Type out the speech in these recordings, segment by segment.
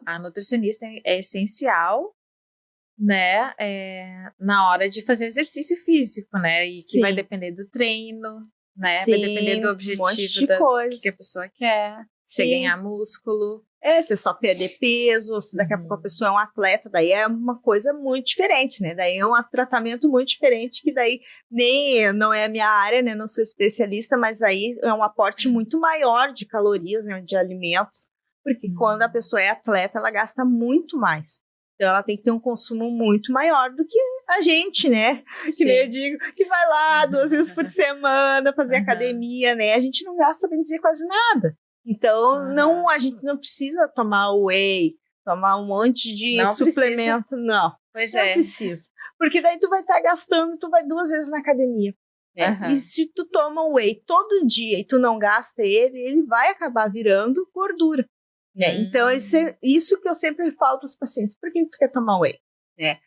a nutricionista é essencial, né, na hora de fazer exercício físico, né, e que vai depender do treino, né, vai depender do objetivo que a pessoa quer, se ganhar músculo. Se só perder peso, se daqui a pouco a pessoa é um atleta, daí é uma coisa muito diferente, né? Daí é um tratamento muito diferente, que daí nem não é a minha área, né? Não sou especialista, mas aí é um aporte muito maior de calorias, né? De alimentos, porque quando a pessoa é atleta, ela gasta muito mais. Então, ela tem que ter um consumo muito maior do que a gente, né? Que nem eu digo, que vai lá 2 vezes por semana fazer academia, né? A gente não gasta, bem dizer, quase nada. Então, a gente não precisa tomar whey, tomar um monte de suplemento, precisa. Não. Pois não precisa. Porque daí tu vai estar gastando, tu vai 2 vezes na academia. Né? E se tu toma whey todo dia e tu não gasta ele vai acabar virando gordura. Né? Então, isso que eu sempre falo para os pacientes. Por que tu quer tomar whey? Né?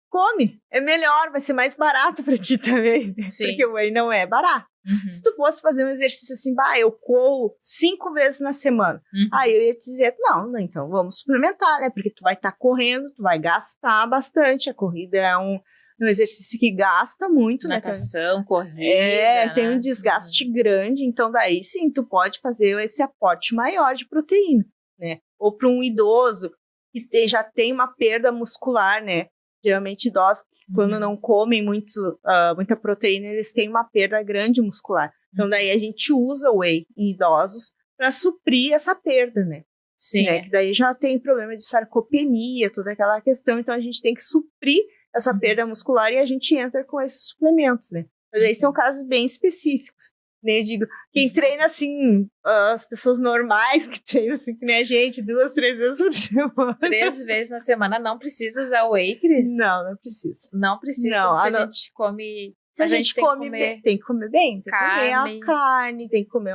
Come, é melhor, vai ser mais barato para ti também. Né? Porque o whey não é barato. Se tu fosse fazer um exercício assim, eu corro 5 vezes na semana. Aí eu ia te dizer, não, então vamos suplementar, né? Porque tu vai estar correndo, tu vai gastar bastante. A corrida é um exercício que gasta muito, natação, né? Corrida, tem um desgaste grande. Então daí sim, tu pode fazer esse aporte maior de proteína, né? Ou para um idoso que já tem uma perda muscular, né? Geralmente idosos, quando não comem muita proteína, eles têm uma perda grande muscular. Então, daí a gente usa o whey em idosos para suprir essa perda, né? Sim. Né? Que daí já tem problema de sarcopenia, toda aquela questão. Então, a gente tem que suprir essa perda muscular e a gente entra com esses suplementos, né? Mas aí são casos bem específicos. Eu digo, quem treina assim, as pessoas normais que treinam assim, que nem a gente, 2, 3 vezes por semana. 3 vezes na semana não precisa usar whey, Cris? Não precisa. Não precisa, não, se a gente come... Se a gente tem come que comer bem, tem que comer bem. Tem que comer a carne, tem que comer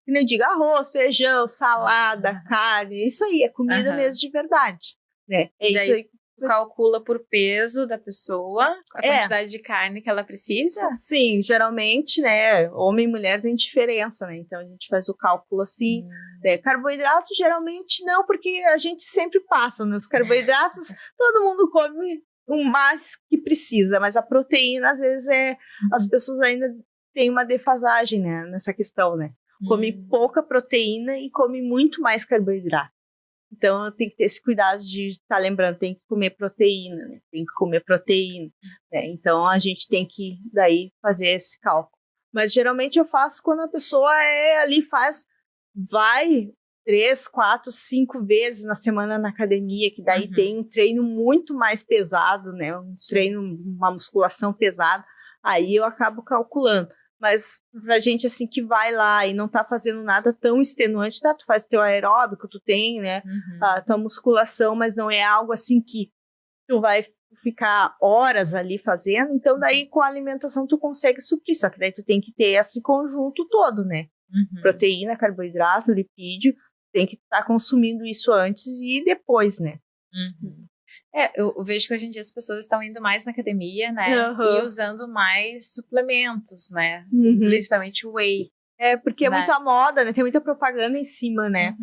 que nem eu digo, arroz, feijão, salada, carne. Isso aí, é comida mesmo de verdade. Né? É isso aí. Calcula por peso da pessoa, a quantidade de carne que ela precisa? Sim, geralmente, né, homem e mulher tem diferença, né, então a gente faz o cálculo assim, né, carboidratos geralmente não, porque a gente sempre passa, né, os carboidratos todo mundo come o mais que precisa, mas a proteína, às vezes, as pessoas ainda têm uma defasagem, né, nessa questão, né, come pouca proteína e come muito mais carboidrato. Então, tem que ter esse cuidado de estar lembrando, tem que comer proteína, né? Tem que comer proteína, né? Então, a gente tem que, daí, fazer esse cálculo. Mas, geralmente, eu faço quando a pessoa vai 3, 4, 5 vezes na semana na academia, que daí tem um treino muito mais pesado, né? Uma musculação pesada, aí eu acabo calculando. Mas pra gente, assim, que vai lá e não tá fazendo nada tão extenuante, tá? Tu faz teu aeróbico, tu tem, né? A tua musculação, mas não é algo assim que tu vai ficar horas ali fazendo. Então, daí, com a alimentação, tu consegue suprir. Só que daí tu tem que ter esse conjunto todo, né? Proteína, carboidrato, lipídio. Tem que estar consumindo isso antes e depois, né? Eu vejo que hoje em dia as pessoas estão indo mais na academia, né? E usando mais suplementos, né? Principalmente o whey. Porque é muita moda, né? Tem muita propaganda em cima, né?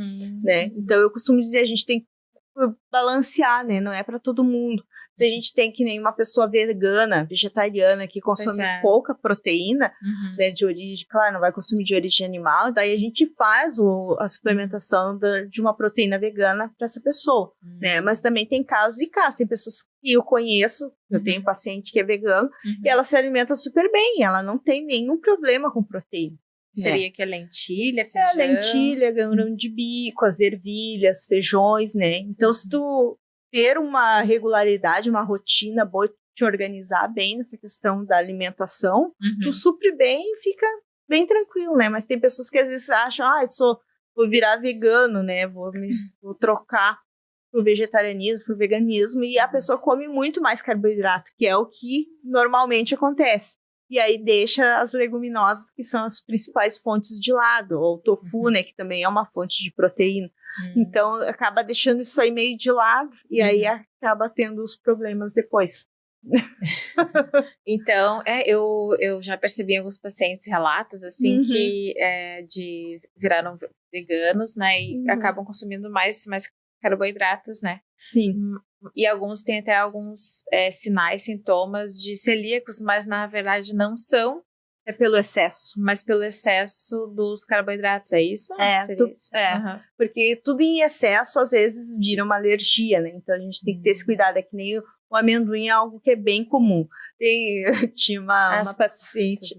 Então, eu costumo dizer, a gente tem que balancear, né? Não é para todo mundo. Se a gente tem que nem uma pessoa vegana, vegetariana, que consome pouca proteína, né, de origem, claro, não vai consumir de origem animal, daí a gente faz a suplementação de uma proteína vegana para essa pessoa, né? Mas também tem casos e casos. Tem pessoas que eu conheço, eu tenho um paciente que é vegano, e ela se alimenta super bem, ela não tem nenhum problema com proteína. Seria que é lentilha, feijão? Lentilha, grão de bico, as ervilhas, feijões, né? Então, se tu ter uma regularidade, uma rotina boa, te organizar bem nessa questão da alimentação, tu supre bem e fica bem tranquilo, né? Mas tem pessoas que às vezes acham, vou virar vegano, né? Vou trocar pro vegetarianismo, pro veganismo, e a pessoa come muito mais carboidrato, que é o que normalmente acontece. E aí deixa as leguminosas, que são as principais fontes, de lado. Ou o tofu, né, que também é uma fonte de proteína. Então, acaba deixando isso aí meio de lado. E aí acaba tendo os problemas depois. Então, eu já percebi em alguns pacientes relatos, assim, que viraram veganos, né, e acabam consumindo mais carboidratos, né? Sim. E alguns têm até alguns sinais, sintomas de celíacos, mas na verdade não são. É pelo excesso. Mas pelo excesso dos carboidratos, é isso? Isso? Porque tudo em excesso às vezes vira uma alergia, né? Então a gente tem que ter esse cuidado, é que nem o amendoim é algo que é bem comum. Eu tinha uma paciente,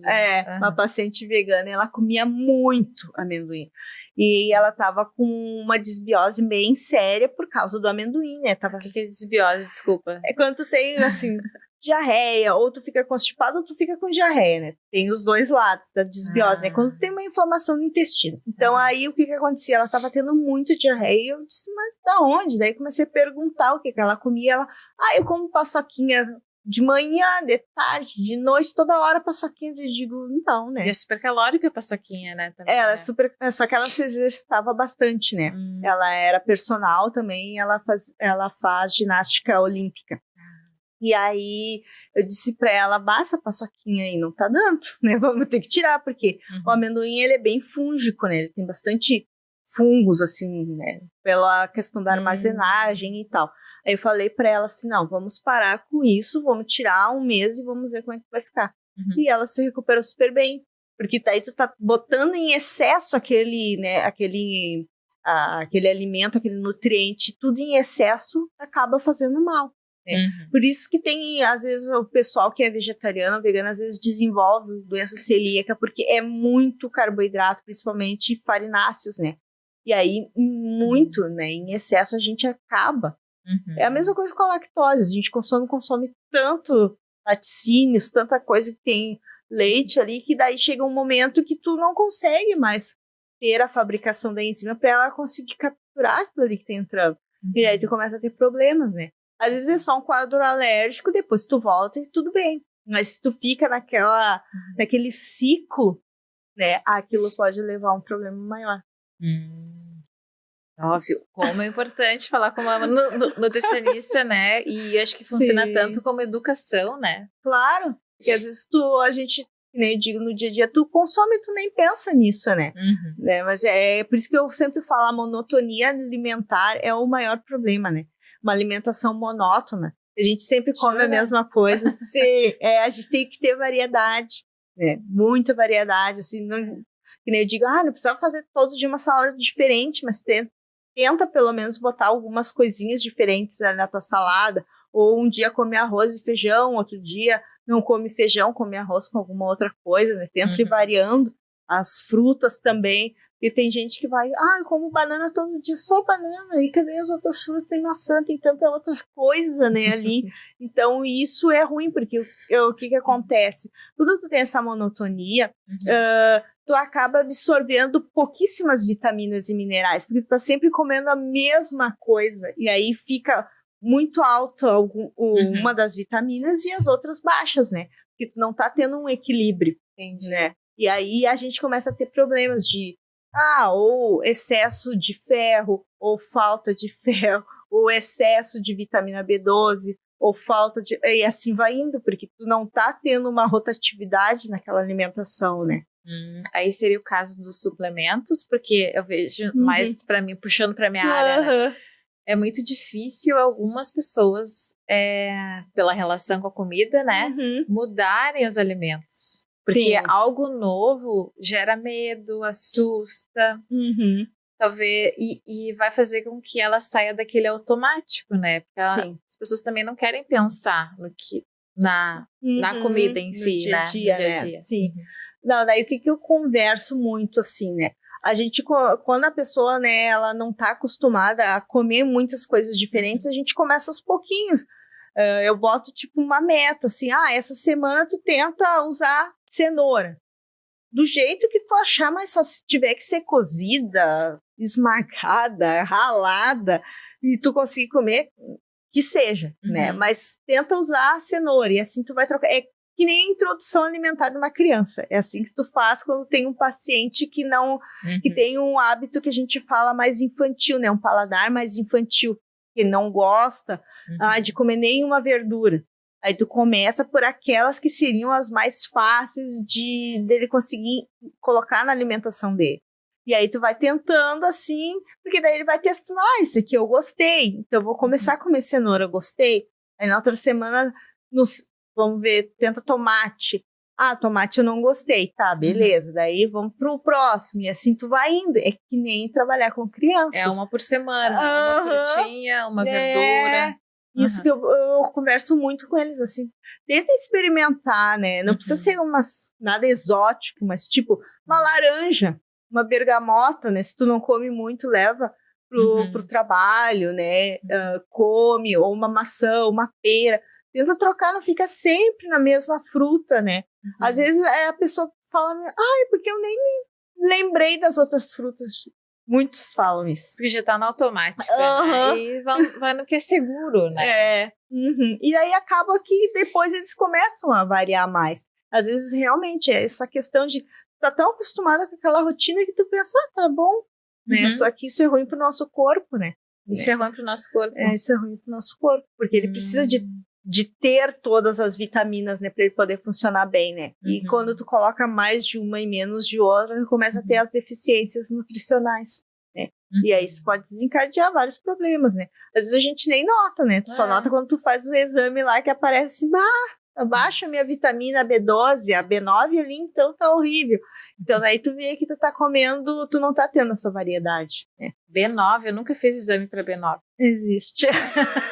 uma paciente vegana, ela comia muito amendoim. E ela tava com uma desbiose bem séria por causa do amendoim, né? O que é desbiose, desculpa? É quando tu tem, assim, diarreia, ou tu fica constipado ou tu fica com diarreia, né? Tem os dois lados da desbiose, né? Quando tu tem uma inflamação no intestino. Então, aí, o que acontecia? Ela tava tendo muito diarreia e eu disse, mas da onde? Daí comecei a perguntar o que ela comia. Ela, eu como paçoquinha de manhã, de tarde, de noite, toda hora paçoquinha. Eu digo, então, né? E é super calórica a paçoquinha, né? Também, ela né? é super... Só que ela se exercitava bastante, né? Ela era personal também, ela faz ginástica olímpica. E aí, eu disse pra ela, basta a paçoquinha aí, não tá dando, né? Vamos ter que tirar, porque o amendoim, ele é bem fúngico, né? Ele tem bastante fungos, assim, né? Pela questão da armazenagem e tal. Aí eu falei pra ela assim, não, vamos parar com isso, vamos tirar um mês e vamos ver como é que vai ficar. E ela se recuperou super bem, porque daí tu tá botando em excesso aquele, né, aquele alimento, aquele nutriente, tudo em excesso acaba fazendo mal. Por isso que tem, às vezes, o pessoal que é vegetariano, vegano, às vezes desenvolve doença celíaca, porque é muito carboidrato, principalmente farináceos, né? E aí, muito, né? Em excesso, a gente acaba. É a mesma coisa com a lactose. A gente consome tanto laticínios, tanta coisa que tem leite ali, que daí chega um momento que tu não consegue mais ter a fabricação da enzima para ela conseguir capturar aquilo ali que tá entrando. E aí tu começa a ter problemas, né? Às vezes é só um quadro alérgico, depois tu volta e tudo bem. Mas se tu fica naquele ciclo, né, aquilo pode levar a um problema maior. Óbvio, como é importante falar com uma nutricionista, né? E acho que funciona tanto como educação, né? Claro, porque às vezes a gente, nem eu digo, no dia a dia, tu consome e tu nem pensa nisso, né? Né? Mas é por isso que eu sempre falo, a monotonia alimentar é o maior problema, né? Uma alimentação monótona. A gente sempre come a mesma coisa. Sim, a gente tem que ter variedade, né? Muita variedade, assim, que nem eu digo, não precisa fazer todos de uma salada diferente, mas tenta pelo menos botar algumas coisinhas diferentes na tua salada, ou um dia come arroz e feijão, outro dia não come feijão, come arroz com alguma outra coisa, né? Tenta ir variando. As frutas também, e tem gente que vai, eu como banana todo dia, só banana, e cadê as outras frutas? Tem maçã, tem tanta outra coisa, né, ali. Então, isso é ruim, porque o que acontece? Quando tu tem essa monotonia, tu acaba absorvendo pouquíssimas vitaminas e minerais, porque tu tá sempre comendo a mesma coisa, e aí fica muito alta uma das vitaminas e as outras baixas, né? Porque tu não tá tendo um equilíbrio, né? E aí a gente começa a ter problemas de, ou excesso de ferro, ou falta de ferro, ou excesso de vitamina B12, ou falta de... E assim vai indo, porque tu não tá tendo uma rotatividade naquela alimentação, né? Aí seria o caso dos suplementos, porque eu vejo mais para mim, puxando para minha área, né? É muito difícil algumas pessoas, pela relação com a comida, né, mudarem os alimentos. Porque algo novo gera medo, assusta, talvez, e vai fazer com que ela saia daquele automático, né? Porque as pessoas também não querem pensar na comida em si, dia né? No dia a dia. Sim. Não, daí o que eu converso muito, assim, né? A gente, quando a pessoa, né, ela não tá acostumada a comer muitas coisas diferentes, a gente começa aos pouquinhos. Eu boto, tipo, uma meta, assim, essa semana tu tenta usar cenoura. Do jeito que tu achar, mas só se tiver que ser cozida, esmagada, ralada, e tu conseguir comer, que seja, né? Mas tenta usar a cenoura, e assim tu vai trocar. É que nem a introdução alimentar de uma criança. É assim que tu faz quando tem um paciente que não... que tem um hábito que a gente fala mais infantil, né? Um paladar mais infantil, que não gosta de comer nenhuma verdura. Aí tu começa por aquelas que seriam as mais fáceis dele conseguir colocar na alimentação dele. E aí tu vai tentando assim, porque daí ele vai testando, esse aqui eu gostei, então eu vou começar a comer cenoura, eu gostei. Aí na outra semana, vamos ver, tenta tomate. Tomate eu não gostei, tá, beleza, daí vamos pro próximo, e assim tu vai indo, é que nem trabalhar com crianças. É uma por semana, uma frutinha, uma verdura. Isso que eu converso muito com eles, assim, tenta experimentar, né, não precisa ser nada exótico, mas tipo, uma laranja, uma bergamota, né, se tu não come muito, leva pro trabalho, né, come, ou uma maçã, uma pera, tenta trocar, não fica sempre na mesma fruta, né, às vezes a pessoa fala, porque eu nem me lembrei das outras frutas. Muitos falam isso. Porque já tá no automático, né? E vai no que é seguro, né? E aí acaba que depois eles começam a variar mais. Às vezes, realmente, é essa questão de tá tão acostumada com aquela rotina que tu pensa, tá bom, né? Só que isso é ruim pro nosso corpo, né? Isso é ruim pro nosso corpo. Isso é ruim pro nosso corpo, porque ele precisa de ter todas as vitaminas, né, para ele poder funcionar bem, né? E quando tu coloca mais de uma e menos de outra, começa a ter as deficiências nutricionais, né? E aí isso pode desencadear vários problemas, né? Às vezes a gente nem nota, né? Tu só nota quando tu faz o exame lá que aparece assim, abaixa a minha vitamina B12, a B9 ali, então tá horrível. Então daí tu vê que tu tá comendo, tu não tá tendo essa variedade, né? B9, eu nunca fiz exame para B9. Existe.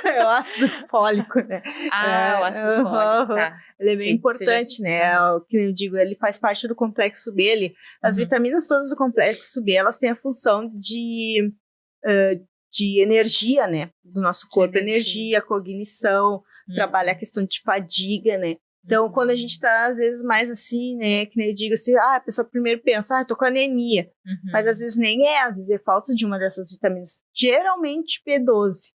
É o ácido fólico, né? O ácido fólico, tá. Ele é bem importante, né? O que eu digo, ele faz parte do complexo B. As vitaminas todas do complexo B, elas têm a função de energia, né? Do nosso corpo, energia, cognição, trabalha a questão de fadiga, né? Então, quando a gente tá, às vezes, mais assim, né, que nem eu digo assim, a pessoa primeiro pensa, tô com anemia, mas às vezes nem às vezes é falta de uma dessas vitaminas, geralmente B12,